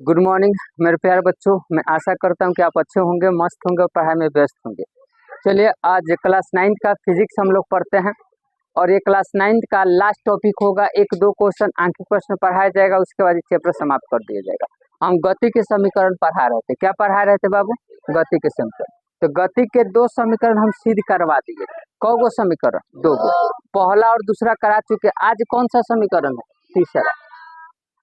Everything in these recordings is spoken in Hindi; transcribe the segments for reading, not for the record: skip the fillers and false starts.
गुड मॉर्निंग मेरे प्यारे बच्चों। मैं आशा करता हूं कि आप अच्छे होंगे, मस्त होंगे और पढ़ाई में व्यस्त होंगे। चलिए, आज क्लास 9 का फिजिक्स हम लोग पढ़ते हैं और ये क्लास 9 का लास्ट टॉपिक होगा। एक दो क्वेश्चन आंखिक प्रश्न पढ़ाया जाएगा, उसके बाद ये चैप्टर समाप्त कर दिया जाएगा। हम गति के समीकरण पढ़ा रहे थे। क्या पढ़ा रहे थे बाबू? गति के समीकरण। तो गति के दो समीकरण हम सिद्ध करवा दिए। कौ गो समीकरण? दो गो। पहला और दूसरा करा चुके। आज कौन सा समीकरण है? तीसरा।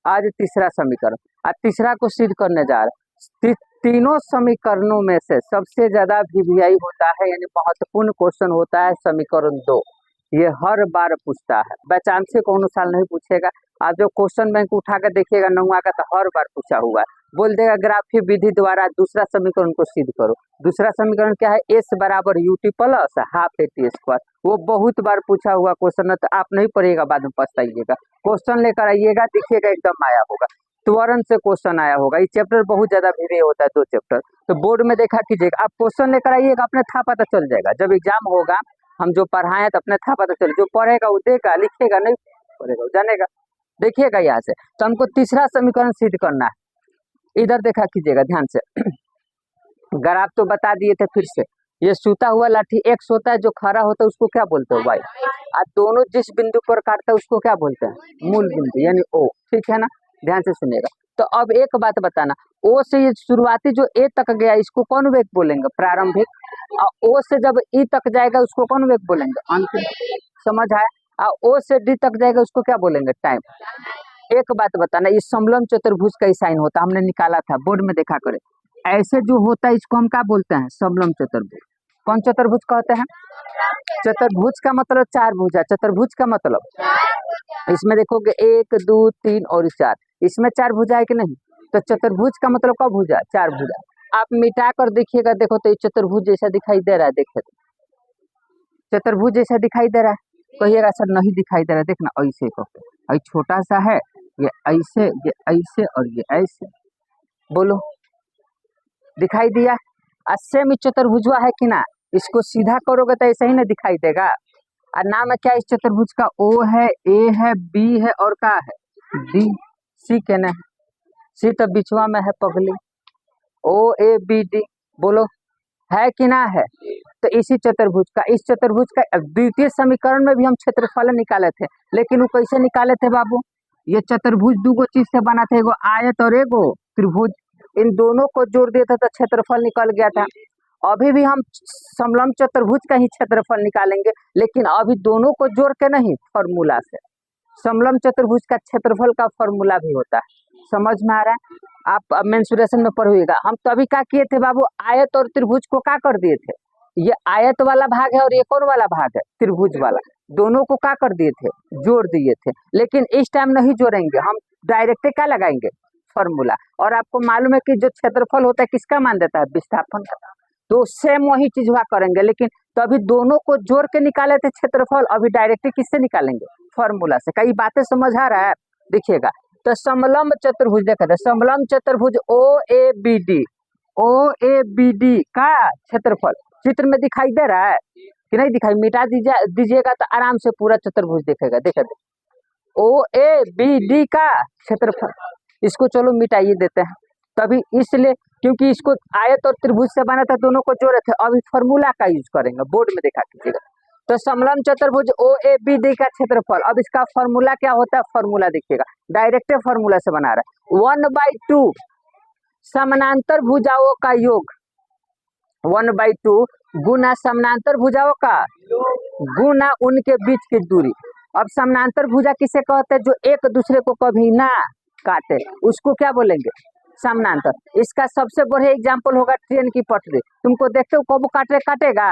आज तीसरा समीकरण, आज तीसरा को सिद्ध करने जा रहे हैं। तीनों समीकरणों में से सबसे ज्यादा वीवीआई होता है, यानी महत्वपूर्ण क्वेश्चन होता है समीकरण 2। ये हर बार पूछता है, बाई से कौन साल नहीं पूछेगा। आप जो क्वेश्चन बैंक उठा कर देखिएगा 9वां का, तो हर बार पूछा हुआ है। बोल देगा ग्राफीय विधि द्वारा दूसरा समीकरण को सिद्ध करो। दूसरा समीकरण क्या है? एस बराबर UT plus half eighty square. वो बहुत बार पूछा हुआ क्वेश्चन है, तो आप नहीं पढ़िएगा, बाद में पछताइएगा। क्वेश्चन लेकर आइएगा, देखिएगा एकदम आया होगा, तुरंत से क्वेश्चन आया होगा। ये चैप्टर बहुत ज्यादा भिड़े होता है, 2 चैप्टर। तो बोर्ड में देखा कीजिएगा, आप क्वेश्चन लेकर आइएगा, अपने था पता चल जाएगा। जब एग्जाम होगा, हम जो पढ़ाए तो अपने था पता चल, जो पढ़ेगा वो देगा, लिखेगा नहीं पढ़ेगा वो जानेगा। देखिएगा यहाँ से, तो हमको तीसरा समीकरण सिद्ध करना है। इधर देखा कीजिएगा ध्यान से। ग्राफ तो बता दिए थे फिर से। ये सूता हुआ लाठी एक्स होता है, जो खड़ा होता है उसको क्या बोलते हैं? वाई। और दोनों जिस बिंदु पर काटता है उसको क्या बोलते हैं? मूल बिंदु, यानी ओ। ठीक है ना? ध्यान से सुनिएगा। तो अब एक बात बताना, ओ से ये शुरुआती जो ए तक गया, इसको कौन वेग बोलेंगे? प्रारंभिक। और ओ से जब ई तक जाएगा उसको कौन वेग बोलेंगे? अंतिम। समझ आया? और ओ से डी तक जाएगा उसको क्या बोलेंगे? टाइम। एक बात बताना, इस समलंब चतुर्भुज का ही साइन होता है, हमने निकाला था, बोर्ड में देखा करे। ऐसे जो होता है इसको हम क्या बोलते हैं? समलंब चतुर्भुज। कौन चतुर्भुज कहते हैं? चतुर्भुज का मतलब चार भुजा। चतुर्भुज का मतलब, इसमें देखोगे 1 2 3 और 4, इसमें 4 भुजा है कि नहीं? तो चतुर्भुज का मतलब क्या भुजा? 4 भुजा। आप मिटा कर देखिएगा, देखो तो ये चतुर्भुज जैसा दिखाई दे रहा है। देखिए चतुर्भुज जैसा दिखाई दे रहा है। कहिएगा सर नहीं दिखाई दे रहा है। देखना ऐसे करके, छोटा सा है, ये ऐसे और ये ऐसे। बोलो, दिखाई दिया? सेम चतुर्भुजवा है कि ना? इसको सीधा करोगे तो ऐसे ही ना दिखाई देगा। और नाम है क्या इस चतुर्भुज का? ओ है, ए है, बी है और का है? डी। सी के ना? सी तो बिचवा में है पगली। ओ ए बी डी। बोलो, है कि ना है? तो इसी चतुर्भुज का, इस चतुर्भुज का द्वितीय समीकरण में भी हम क्षेत्रफल निकाले थे, लेकिन वो कैसे निकाले थे बाबू? ये चतुर्भुज दो गो चीज से बना था, एगो आयत और एगो त्रिभुज। इन दोनों को जोड़ दिया था तो क्षेत्रफल निकल गया था। अभी भी हम समलंब चतुर्भुज का ही क्षेत्रफल निकालेंगे, लेकिन अभी दोनों को जोड़ के नहीं, फॉर्मूला से। समलंब चतुर्भुज का क्षेत्रफल का फॉर्मूला भी होता है। समझ में आ रहा है? आप मेंसुरेशन में पढ़िएगा। हम तभी क्या किए थे बाबू? आयत और त्रिभुज को क्या कर दिए थे? ये आयत वाला भाग है और एक और वाला भाग है त्रिभुज वाला, दोनों को क्या कर दिए थे? जोड़ दिए थे। लेकिन इस टाइम नहीं जोड़ेंगे, हम डायरेक्ट क्या लगाएंगे? फॉर्मूला। और आपको मालूम है कि जो क्षेत्रफल होता है किसका मान देता है? विस्थापन का। तो सेम वही चीज वहां करेंगे, लेकिन तभी दोनों को जोड़ के निकाले थे क्षेत्रफल, अभी डायरेक्ट किससे निकालेंगे? फॉर्मूला से। कई बातें समझ आ रहा है? देखिएगा, तो समलंब चतुर्भुज देखा था, समलंब चतुर्भुज O A B D, O A B D का क्षेत्रफल चित्र में दिखाई दे रहा है कि नहीं दिखाई? मिटा दीजिएगा तो आराम से पूरा चतुर्भुज दिखेगा। देखा दे, ओ ए बी डी का क्षेत्रफल। इसको चलो मिटाइए देते हैं, तभी इसलिए क्योंकि इसको आयत और त्रिभुज से बना था, दोनों को जोड़े थे। अभी फॉर्मूला का यूज करेंगे, बोर्ड में देखा कीजिएगा। तो समलंब चतुर्भुज ओ ए बी डी का क्षेत्रफल, अब इसका फॉर्मूला क्या होता है? फॉर्मूला देखिएगा, डायरेक्ट फॉर्मूला से बना रहा है। 1/2 समानांतर भुजाओं का योग, 1/2 गुना समानांतर भुजाओं का गुना उनके बीच की दूरी। अब समानांतर भुजा किसे कहते हैं? जो एक दूसरे को कभी ना काटे, उसको क्या बोलेंगे? समानांतर। इसका सबसे बढ़िया एग्जाम्पल होगा ट्रेन की पटरी। तुमको देखते हो कब काटेगा?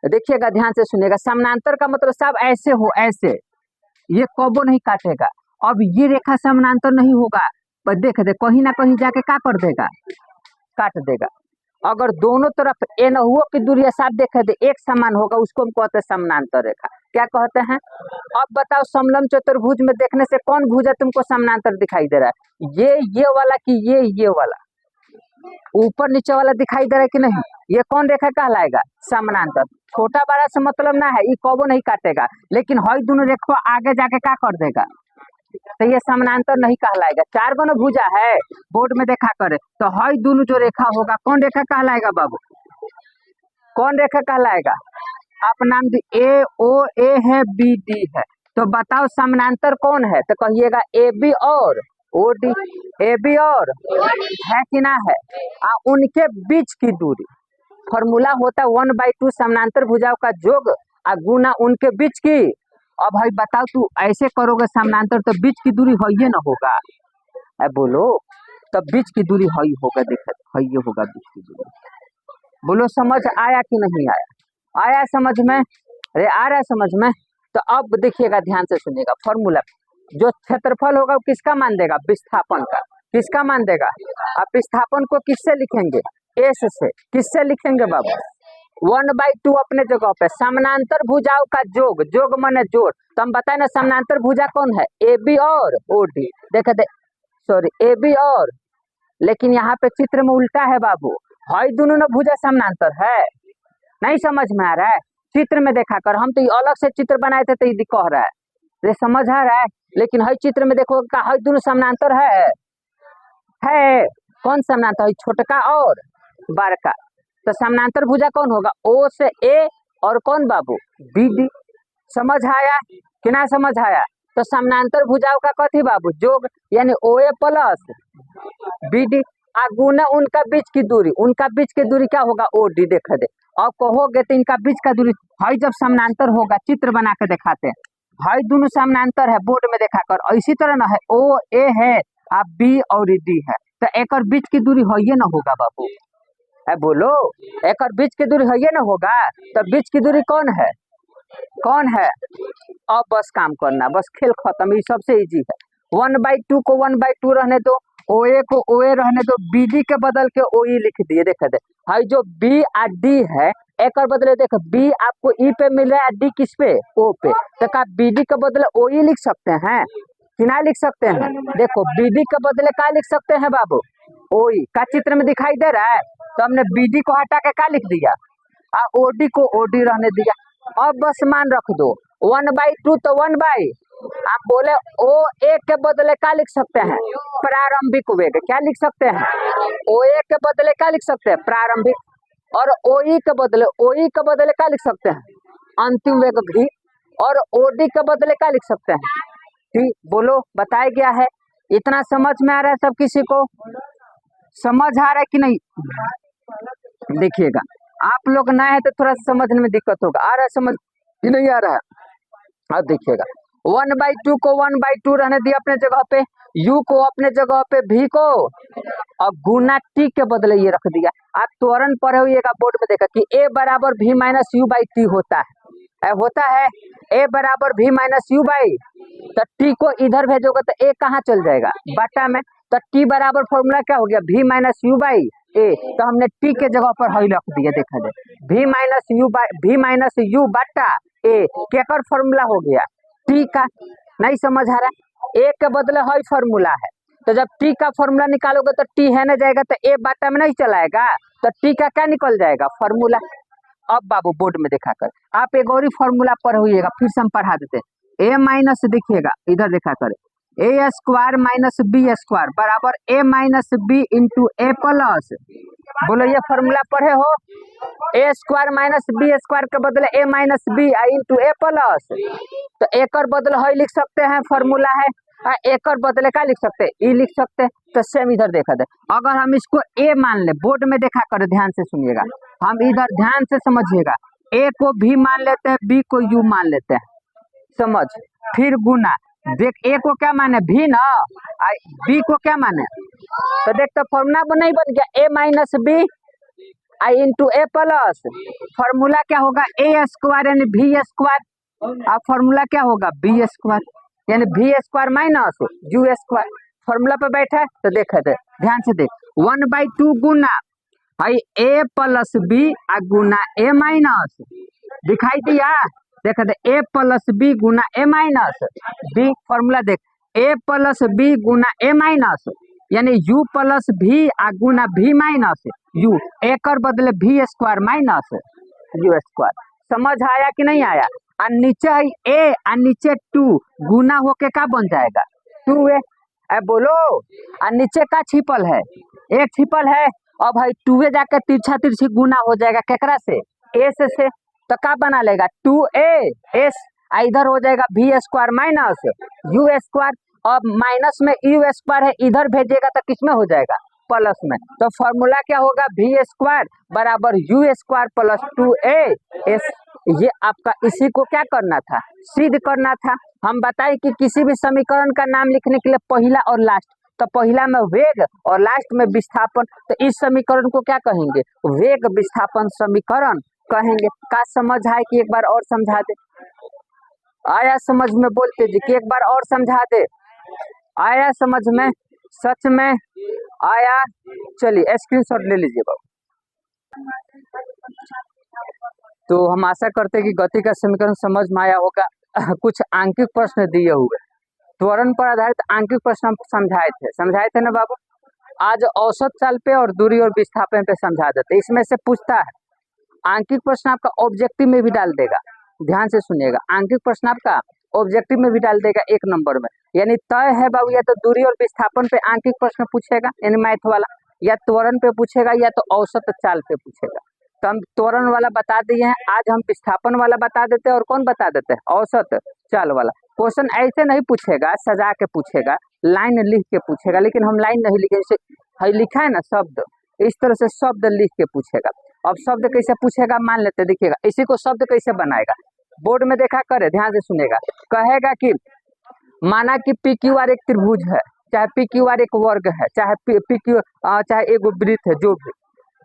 देखिएगा, ध्यान से सुनिएगा। समानांतर का मतलब सब ऐसे हो, ऐसे, ये कबो नहीं काटेगा। अब ये रेखा समानांतर नहीं होगा, पर देख दे कहीं ना कहीं जाके क्या कर देगा? काट देगा। अगर दोनों तरफ एन हुआ की दूरी साफ देखे दे एक समान होगा, उसको हम कहते हैं समानांतर रेखा। क्या कहते हैं? अब बताओ, समलंब चतुर्भुज में देखने से कौन भुजा तुमको समानांतर दिखाई दे रहा है? ये वाला कि ये वाला? ऊपर नीचे वाला दिखाई दे रहा है कि नहीं? ये कौन रेखा कहलाएगा? समानांतर। छोटा बड़ा से मतलब ना है, ये कबो नहीं काटेगा, लेकिन हई दोनों रेखा आगे जाके क्या कर देगा? तो ये समानांतर नहीं कहलाएगा। चार गो न भुजा है बोर्ड में देखा करे, तो हई दोनों जो रेखा होगा कौन रेखा कहलाएगा बाबू, कौन रेखा कहलाएगा? आप नाम दी ए ओ ए है बी डी है, तो बताओ समानांतर कौन है? तो कहिएगा ए बी और ओ डी, ए बी और है कि ना है? उनके बीच की दूरी, फॉर्मूला होता है 1/2 समानांतर भुजाओं का योग और गुना उनके बीच की। अब भाई बताओ तू ऐसे करोगे समानांतर तो बीच की दूरी है ये ना होगा, बोलो तब बीच की दूरी हई होगा, देखा हई होगा बीच की दूरी। बोलो समझ आया कि नहीं आया? आया समझ में? अरे आ रहा है समझ में? तो अब देखिएगा ध्यान से सुनिएगा, फॉर्मूला जो क्षेत्रफल होगा वो किसका मान देगा? विस्थापन का। किसका मान देगा? अब विस्थापन को किससे लिखेंगे? एस से। किससे लिखेंगे बाबू? 1/2 अपने जगह पे समानांतर भुजाओं का योग, योग माने जोड़। तो हम बताए ना समानांतर भुजा कौन है? ए बी और ओ डी। देखे सॉरी ए बी और, लेकिन यहाँ पे चित्र में उल्टा है बाबू, हई दोनों ना भुजा समानांतर है। नहीं समझ में आ रहा है? चित्र में देखा कर, हम तो अलग से चित्र बनाए थे तो ये कह रहा है, ये समझ आ रहा है? लेकिन हई चित्र में देखो का हई दोनों समानांतर है। कौन समानांतर है? छोटका और बड़का। तो समानांतर भुजा कौन होगा? ओ से ए और कौन बाबू? B D. समझ आया कि ना समझ आया? तो समानांतर भुजाओं का कथी बाबू? योग, यानी ओ ए प्लस बी डी गुना उनका बीच की दूरी। उनका बीच की दूरी क्या होगा? O D. देखा दे और कहोगे तो इनका बीच का दूरी हई जब समानांतर होगा, चित्र बना के दिखाते हैं, हई दोनों समानांतर है बोर्ड में देखा कर, इसी तरह ना है ओ ए है आप बी और डी है, तो एक बीच की दूरी है ये ना होगा बाबू, बोलो एक बीच की दूरी है ये ना होगा। तो बीच की दूरी कौन है? कौन है? अब बस काम करना, बस खेल खत्म, ये सबसे इजी है। 1/2 को 1/2 रहने दो, ओ ए को ओ ए रहने दो, बी डी के बदल के ओ ई लिख दिए। देखे दे हाई जो बी और डी है एक और बदले, देखो बी आपको ई पे मिल रहा है, डी किस पे? ओ पे, तो क्या बी डी के बदले ओ ई लिख सकते हैं कि ना लिख सकते हैं? देखो बी डी के बदले क्या लिख सकते हैं बाबू? ओ ई का चित्र में दिखाई दे रहा है, तो हमने बी डी को हटा के क्या लिख दिया? ओ डी को ओ डी रहने दिया। अब बस मान रख दो 1/2 तो 1/, आप बोले ओ ए के बदले क्या लिख सकते हैं? प्रारंभिक वेग। क्या लिख सकते हैं? ओ ए के बदले क्या लिख सकते हैं? प्रारंभिक। और ओ ई के बदले क्या लिख सकते हैं? अंतिम वेग भी। और ओ डी के बदले क्या लिख सकते हैं? ठीक, बोलो बताया गया है। इतना समझ में आ रहा है सब किसी को? समझ आ रहा है कि नहीं? देखिएगा आप लोग नए हैं तो थोड़ा समझने में दिक्कत होगा, आ रहा है समझ ही नहीं आ रहा है? अब देखिएगा 1/2 को 1/2 रहने दिया अपने जगह पे, u को अपने जगह पे, v को और गुना t के बदले ये रख दिया। आप त्वरण पढ़े हुएगा बोर्ड में देखा कि a बराबर v minus you by T होता है a बराबर v माइनस यू बाई, तो t को इधर भेजोगे तो a कहाँ चल जाएगा? बटा में। तो t बराबर फॉर्मूला क्या हो गया? v माइनस यू बाई ए, तो हमने t के जगह पर हई रख दिया। देखा जाए v माइनस यू बटा ए केकर फॉर्मूला हो गया? टी का। नहीं समझ आ रहा? ए के बदले हई फॉर्मूला है, तो जब टी का फॉर्मूला निकालोगे तो टी है ना जाएगा, तो ए बाटा में नहीं चलाएगा, तो टी का क्या निकल जाएगा? फॉर्मूला। अब बाबू बोर्ड में देखा कर, आप एक और ही फॉर्मूला पढ़ हुईगा, फिर से हम पढ़ा देते हैं। ए माइनस देखिएगा इधर देखा कर, ए स्क्वायर माइनस बी स्क्वायर बराबर ए minus B into A plus, बोलो ये फॉर्मूला पढ़े हो? ए स्क्वायर माइनस बी स्क्वायर के बदले ए minus B into A plus, तो एक और बदले हई लिख सकते हैं, फॉर्मूला है। एक और बदले क्या लिख सकते हैं? ई लिख सकते हैं। तो सेम इधर देखा दे, अगर हम इसको ए मान ले, बोर्ड में देखा कर, ध्यान से सुनिएगा, हम इधर ध्यान से समझिएगा, ए को भी मान लेते हैं, बी को यू मान लेते हैं, समझ, फिर गुना, देख ए को क्या माने? भी ना, बी को क्या माने? तो देख तो फॉर्मूला नहीं बन गया A minus B I into A plus, formula क्या होगा? ए स्क्वायर यानी भी स्क्वायर, अब फॉर्मूला क्या होगा? बी स्क्वायर यानी भी square minus you square, formula पे बैठा है। तो देखा दे ध्यान से देख, 1/2 गुना आई ए प्लस बी गुना ए माइनस, दिखाई दिया? देखा दे ए प्लस बी गुना ए माइनस बी, फॉर्मूला देख, ए प्लस बी गुना ए माइनस यानी यू प्लस भी गुना भी माइनस यू, एक और बदले भी स्क्वायर माइनस यू स्क्वायर। समझ आया कि नहीं आया? और नीचे ए और नीचे 2 गुना होके क्या बन जाएगा? 2a। अब बोलो, नीचे का छिपल है, एक छिपल है, और भाई 2a जाकर तिरछा तिरछी गुना हो जाएगा केकरा से, a से। तो क्या बना लेगा 2a s, इधर हो जाएगा v square minus u square, और माइनस में u स्क्वायर है, इधर भेजेगा तो किसमें हो जाएगा, प्लस में। तो फॉर्मूला क्या होगा, v स्क्वायर बराबर u square plus 2a s। ये आपका इसी को क्या करना था, सिद्ध करना था। हम बताए कि किसी भी समीकरण का नाम लिखने के लिए पहला और लास्ट, तो पहला में वेग और लास्ट में विस्थापन, तो इस समीकरण को क्या कहेंगे, वेग विस्थापन समीकरण कहेंगे। का समझ आए कि एक बार और समझा दे, आया समझ में, बोलते जी कि एक बार और समझा दे, आया समझ में, सच में आया। चलिए स्क्रीनशॉट ले लीजिए बाबू। तो हम आशा करते हैं कि गति का समीकरण समझ में आया होगा। कुछ आंकिक प्रश्न दिए हुए, त्वरण पर आधारित आंकिक प्रश्न हम समझाए थे ना बाबू। आज औसत चाल पे और दूरी और विस्थापन पे समझा देते। इसमें से पूछता है आंकिक प्रश्न, आपका ऑब्जेक्टिव में भी डाल देगा, ध्यान से सुनिएगा, आंकिक प्रश्न आपका ऑब्जेक्टिव में भी डाल देगा 1 नंबर में। यानी तय है बाबू, या तो दूरी और विस्थापन पे आंकिक प्रश्न पूछेगा यानी मैथ वाला, या त्वरण पे पूछेगा, या तो औसत चाल पे पूछेगा। तो हम त्वरण वाला बता दिए हैं, आज हम विस्थापन वाला बता देते हैं, और कौन बता देते हैं, औसत चाल वाला। क्वेश्चन ऐसे नहीं पूछेगा, सजा के पूछेगा, लाइन लिख के पूछेगा, लेकिन हम लाइन नहीं लिखे, जैसे लिखा है ना शब्द, इस तरह से शब्द लिख के पूछेगा। अब शब्द कैसे पूछेगा मान लेते, देखिएगा इसी को शब्द कैसे बनाएगा, बोर्ड में देखा करे, ध्यान से सुनेगा। कहेगा कि माना कि पी क्यू आर एक त्रिभुज है, चाहे पी क्यू आर एक वर्ग है, चाहे पी क्यू चाहे एक वृत्त है, जो भी,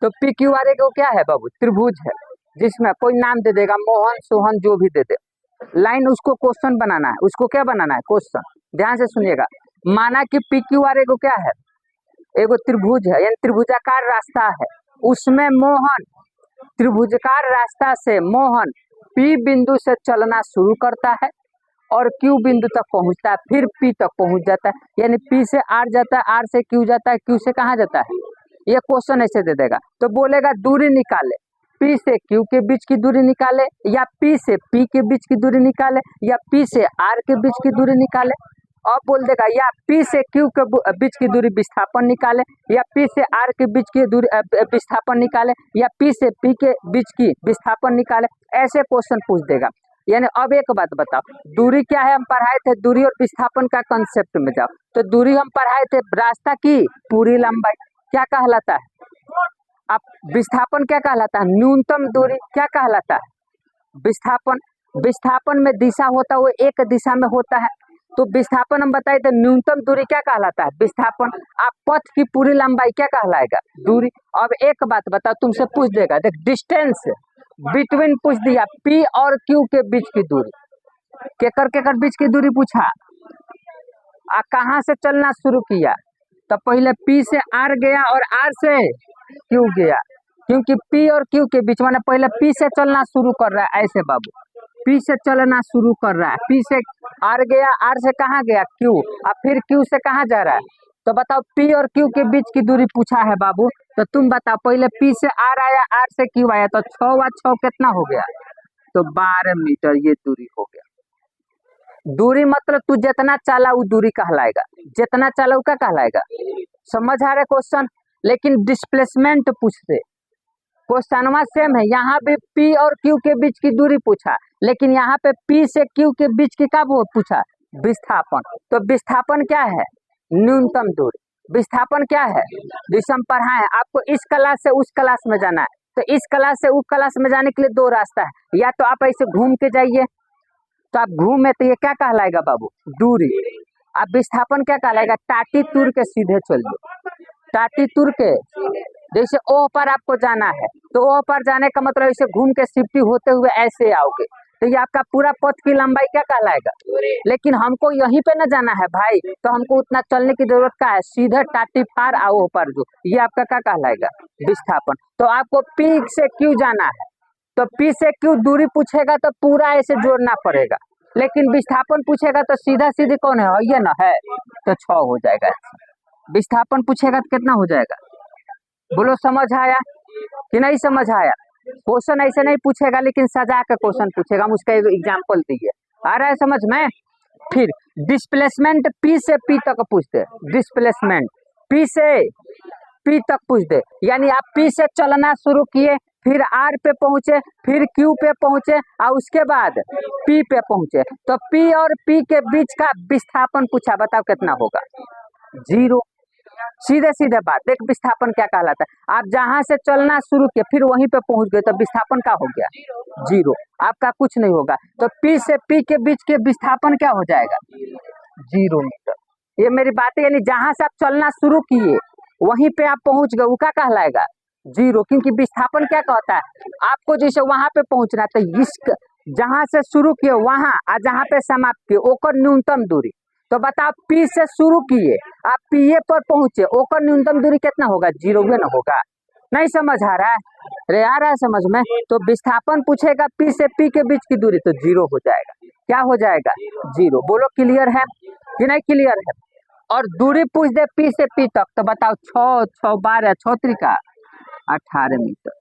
तो पी क्यू आर एक क्या है बाबू, त्रिभुज है, जिसमें कोई नाम दे देगा, मोहन सोहन जो भी दे दे, लाइन उसको क्वेश्चन बनाना है, उसको क्या बनाना है, क्वेश्चन। ध्यान से सुनिएगा, माना कि पी क्यू आर एक क्या है, एगो त्रिभुज है, यानी त्रिभुजाकार रास्ता है, उसमें मोहन त्रिभुजाकार रास्ता से मोहन पी बिंदु से चलना शुरू करता है और क्यू बिंदु तक पहुंचता है, फिर पी तक पहुंच जाता है, यानी पी से आर जाता है, आर से क्यू जाता है, क्यू से कहाँ जाता है, ये क्वेश्चन ऐसे दे देगा। तो बोलेगा दूरी निकाले, पी से क्यू के बीच की दूरी निकाले, या पी से पी के बीच की दूरी निकाले, या पी से आर के बीच की दूरी निकाले। अब बोल देगा या पी से क्यू के बीच की दूरी विस्थापन निकाले, या पी से आर के बीच की दूरी विस्थापन निकाले, या पी से पी के बीच की विस्थापन निकाले। ऐसे क्वेश्चन पूछ देगा। यानी अब एक बात बताओ, दूरी क्या है, हम पढ़ाए थे दूरी और विस्थापन का कंसेप्ट में जाओ। तो दूरी हम पढ़ाए थे रास्ता की पूरी लंबाई, क्या कहलाता है, अब विस्थापन क्या कहलाता है, न्यूनतम दूरी क्या कहलाता है, विस्थापन। विस्थापन में दिशा होता है, वो एक दिशा में होता है, तो विस्थापन हम बताए थे, न्यूनतम दूरी क्या कहलाता है, विस्थापन। आप पथ की पूरी लंबाई क्या कहलाएगा, दूरी। अब एक बात बताओ, तुमसे पूछ देगा, देख डिस्टेंस बिटवीन पूछ दिया, पी और क्यू के बीच की दूरी, केकर बीच की दूरी पूछा, कहाँ से चलना शुरू किया, तो पहले पी से आर गया और आर से क्यू गया, क्योंकि पी और क्यू के बीच में पहले पी से चलना शुरू कर रहा है, ऐसे बाबू पी से चलना शुरू कर रहा है, पी से आर गया, आर से कहाँ गया, क्यू, और फिर क्यू से कहाँ जा रहा है। तो बताओ पी और क्यू के बीच की दूरी पूछा है बाबू, तो तुम बताओ पहले पी से आर आया, आर से क्यू आया, तो 6 व 6 कितना हो गया, तो 12 मीटर ये दूरी हो गया। दूरी मतलब तू जितना चला वो दूरी कहलाएगा, जितना चला वो क्या कहलाएगा, समझ आ रहा क्वेश्चन। लेकिन डिस्प्लेसमेंट पूछते, क्वेश्चनवा सेम है, यहाँ पे P और Q के बीच की दूरी पूछा, लेकिन यहाँ पे P से Q के बीच की क्या पूछा, विस्थापन। तो विस्थापन क्या है, न्यूनतम दूरी। विस्थापन क्या है, जिसे हम पढ़ाए, आपको इस क्लास से उस क्लास में जाना है, तो इस क्लास से उस क्लास में जाने के लिए 2 रास्ता है, या तो आप ऐसे घूम के जाइए, तो आप घूमे तो ये क्या कहलाएगा बाबू, दूरी। अब विस्थापन क्या कहलाएगा, टाटी तुर के सीधे चलिए, टाटी तुर के, जैसे ओह पर आपको जाना है, तो ओह पर जाने का मतलब ऐसे घूम के शिफ्टी होते हुए ऐसे आओगे, तो ये आपका पूरा पथ की लंबाई क्या कहलाएगा। लेकिन हमको यहीं पे न जाना है भाई, तो हमको उतना चलने की जरूरत क्या है, सीधे टाटी फार आओ पर जो, ये आपका क्या कहलाएगा, विस्थापन। तो आपको पी से क्यू जाना है, तो पी से क्यू दूरी पूछेगा तो पूरा ऐसे जोड़ना पड़ेगा, लेकिन विस्थापन पूछेगा तो सीधा सीधे कौन है, ये ना है, तो 6 हो जाएगा। विस्थापन पूछेगा तो कितना हो जाएगा, बोलो समझ आया कि नहीं समझ आया। क्वेश्चन ऐसे नहीं पूछेगा, लेकिन सजा का क्वेश्चन पूछेगा, हम उसका एग्जाम्पल दिए, आ रहा है समझ में। फिर डिस्प्लेसमेंट P से P तक पूछ दे, डिस्प्लेसमेंट P से P तक पूछ दे, यानी आप P से चलना शुरू किए, फिर R पे पहुंचे, फिर Q पे पहुंचे और उसके बाद P पे पहुंचे, तो P और P के बीच का विस्थापन पूछा, बताओ कितना होगा? 0। सीधे सीधे बात, देख विस्थापन क्या कहलाता है। आप जहां से चलना शुरू किए फिर वहीं पे पहुंच गए तो विस्थापन क्या हो गया? 0। आपका कुछ नहीं होगा, तो P से P के बीच के विस्थापन क्या हो जाएगा? 0 मीटर। ये मेरी बात है, यानी जहां से आप चलना शुरू किए वहीं पे आप पहुंच गए, वो क्या कहलाएगा? 0, क्योंकि विस्थापन क्या कहता है, आपको जैसे वहां पे पहुंचना, तो इस जहां से शुरू किए वहां और जहां पे समाप्त किए ओकर न्यूनतम दूरी। तो बताओ P से शुरू किए आप P पर पहुंचे, ओकर न्यूनतम दूरी कितना होगा? 0 ना होगा। नहीं समझ आ रहा है? अरे आ रहा है समझ में? तो विस्थापन पूछेगा P से P के बीच की दूरी, तो 0 हो जाएगा। क्या हो जाएगा? 0। बोलो क्लियर है कि नहीं क्लियर है? और दूरी पूछ दे P से P तक, तो बताओ 6 6 12 6 त्रिका 18 मीटर।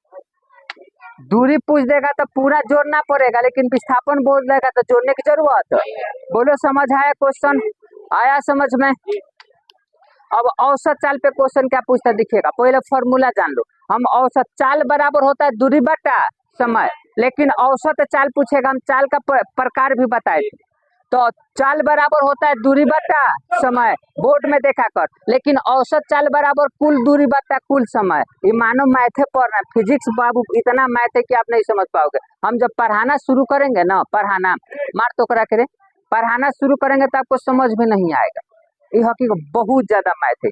दूरी पूछ देगा तो पूरा जोड़ना पड़ेगा, लेकिन विस्थापन बोल देगा तो जोड़ने की जरूरत। बोलो समझ आया? क्वेश्चन आया समझ में? अब औसत चाल पे क्वेश्चन क्या पूछता है देखिएगा, पहले फॉर्मूला जान लो। हम औसत चाल बराबर होता है दूरी बटा समय, लेकिन औसत चाल पूछेगा, हम चाल का प्रकार भी बताए थे। तो चाल बराबर होता है दूरी बटा समय, बोर्ड में देखा कर, लेकिन औसत चाल बराबर कुल दूरी बटा कुल समय। ये मानो मैथे पढ़ रहे हैं, फिजिक्स बाबू इतना मैथ है कि आप नहीं समझ पाओगे। हम जब पढ़ाना शुरू करेंगे ना, पढ़ाना मार तो करा करे, पढ़ाना शुरू करेंगे तो आपको समझ में नहीं आएगा। ये हकीकत बहुत ज्यादा मैथ है,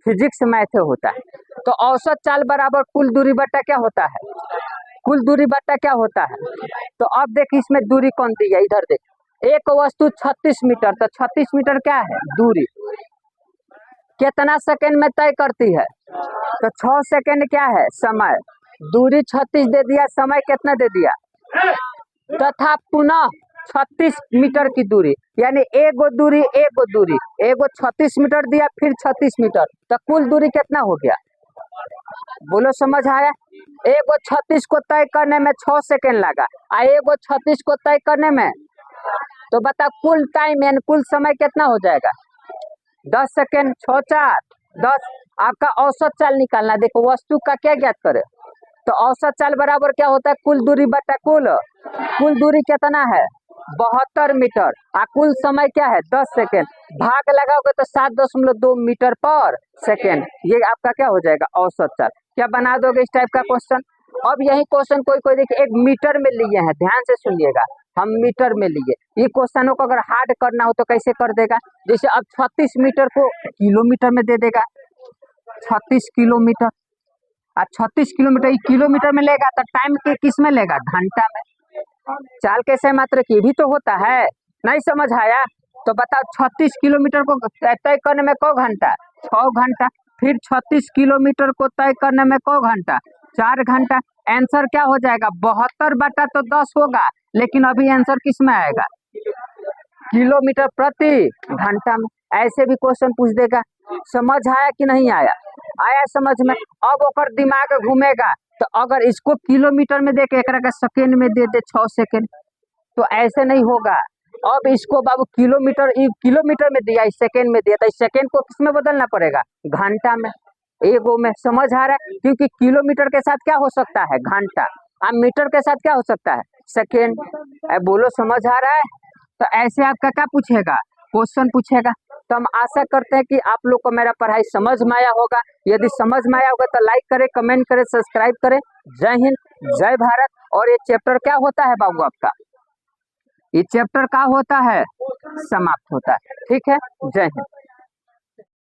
फिजिक्स मैथ होता है। तो औसत चाल बराबर कुल दूरी बटा क्या होता है? कुल दूरी बटा क्या होता है? तो अब देख इसमें दूरी कौन दी है, इधर देख, एक वस्तु 36 मीटर, तो 36 मीटर क्या है दूरी, कितना सेकंड में तय करती है? तो 6 सेकंड क्या है समय, दूरी 36 दे दिया, समय कितना दे दिया? तथा पुनः 36 मीटर की दूरी, यानी एगो दूरी एगो दूरी, एगो 36 मीटर दिया फिर 36 मीटर, तो कुल दूरी कितना हो गया? बोलो समझ आया? एगो 36 को तय करने में 6 सेकंड लगा, और एगो 36 को तय करने में, तो बता कुल टाइम यानी कुल समय कितना हो जाएगा? 10 सेकेंड। 6 4 10। आपका औसत चाल निकालना, देखो वस्तु का क्या ज्ञात करे, तो औसत चाल बराबर क्या होता है? कुल दूरी बटा कुल दूरी कितना है? 72 मीटर, और कुल समय क्या है? 10 सेकेंड। भाग लगाओगे तो 7.2 मीटर पर सेकेंड, ये आपका क्या हो जाएगा? औसत चाल। क्या बना दोगे इस टाइप का क्वेश्चन? अब यही क्वेश्चन कोई देखिए एक मीटर में लिए हैं, ध्यान से सुनिएगा, हम मीटर में लिए। ये क्वेश्चनों को अगर हार्ड करना हो तो कैसे कर देगा, जैसे अब 36 मीटर को किलोमीटर में दे देगा, 36 किलोमीटर, और 36 किलोमीटर किलोमीटर में लेगा तो टाइम के किस में लेगा? घंटा में। चाल कैसे मात्र की भी तो होता है, नहीं समझ आया? तो बताओ 36 किलोमीटर को तय करने में क घंटा? 6 घंटा। फिर 36 किलोमीटर को तय करने में क घंटा? 4 घंटा। आंसर क्या हो जाएगा? 72 बटा तो 10 होगा, लेकिन अभी आंसर किस में आएगा? किलोमीटर प्रति घंटा में। ऐसे भी क्वेश्चन पूछ देगा। समझ आया कि नहीं आया? आया समझ में? अब ओकर दिमाग घूमेगा, तो अगर इसको किलोमीटर में दे के एकरा का सेकेंड में दे दे 6 सेकेंड, तो ऐसे नहीं होगा। अब इसको बाबू किलोमीटर में दिया, इस सेकेंड में दिया, तो इस सेकेंड को किस में बदलना पड़ेगा? घंटा में। एगो में। समझ आ रहा है? क्योंकि किलोमीटर के साथ क्या हो सकता है? घंटा। अब मीटर के साथ क्या हो सकता है? सेकेंड। बोलो समझ आ रहा है? तो ऐसे आपका क्या पूछेगा? क्वेश्चन पूछेगा। तो हम आशा करते हैं कि आप लोग को मेरा पढ़ाई समझ में आया होगा। यदि समझ में आया होगा तो लाइक करें, कमेंट करें, सब्सक्राइब करें। जय हिंद, जय भारत। और ये चैप्टर क्या होता है बाबू आपका? ये चैप्टर क्या होता है? समाप्त होता है। ठीक है, जय हिंद।